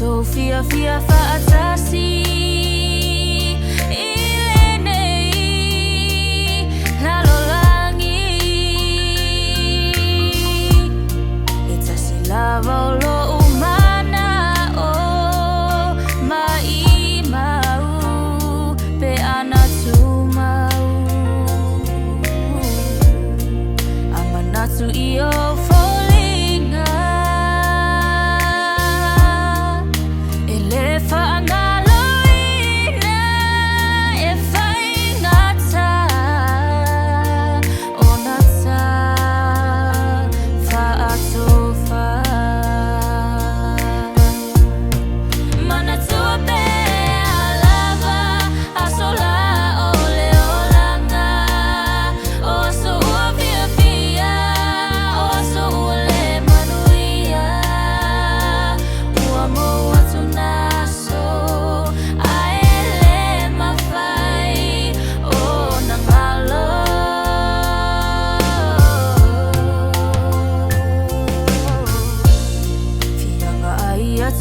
Sofia fia faatasi ilenei lalolangi itasi lava lo umana o mai mau pe anatu mau amanatu iyo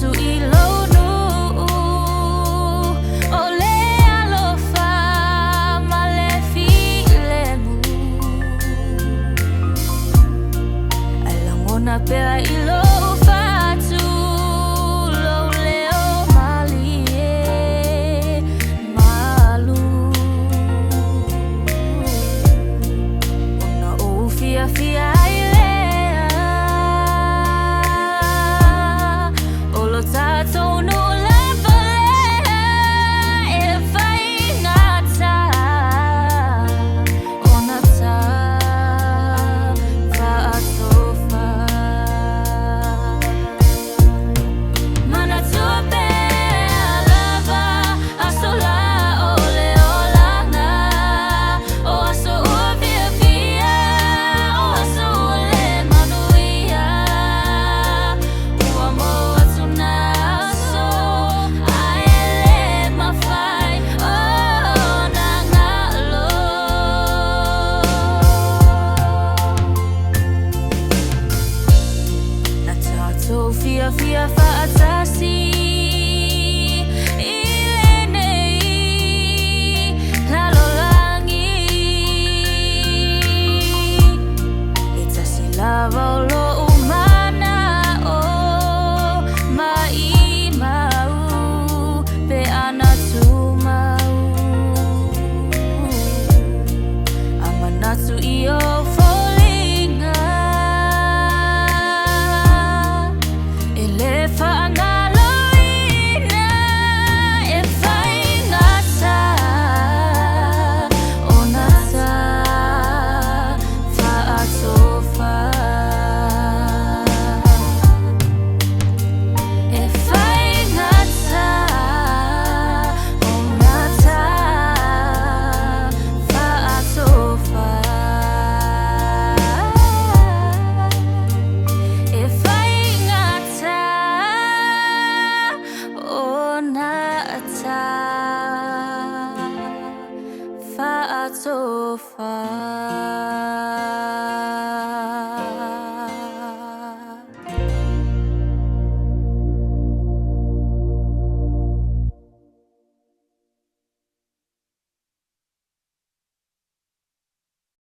tu ilonu ole alofa malefi lemu alangona pera ilo fatu lo leo malie malu ona ofia fia tato no lavale e fai ngata onata fa atofa mana tope lava asola ole olanga o aso via via o aso le manuia o amor Sofia fia faatasi ilenei lalolangi itasi lava lo umana o mai mau pe anatu mau amanatu iyo fa atofa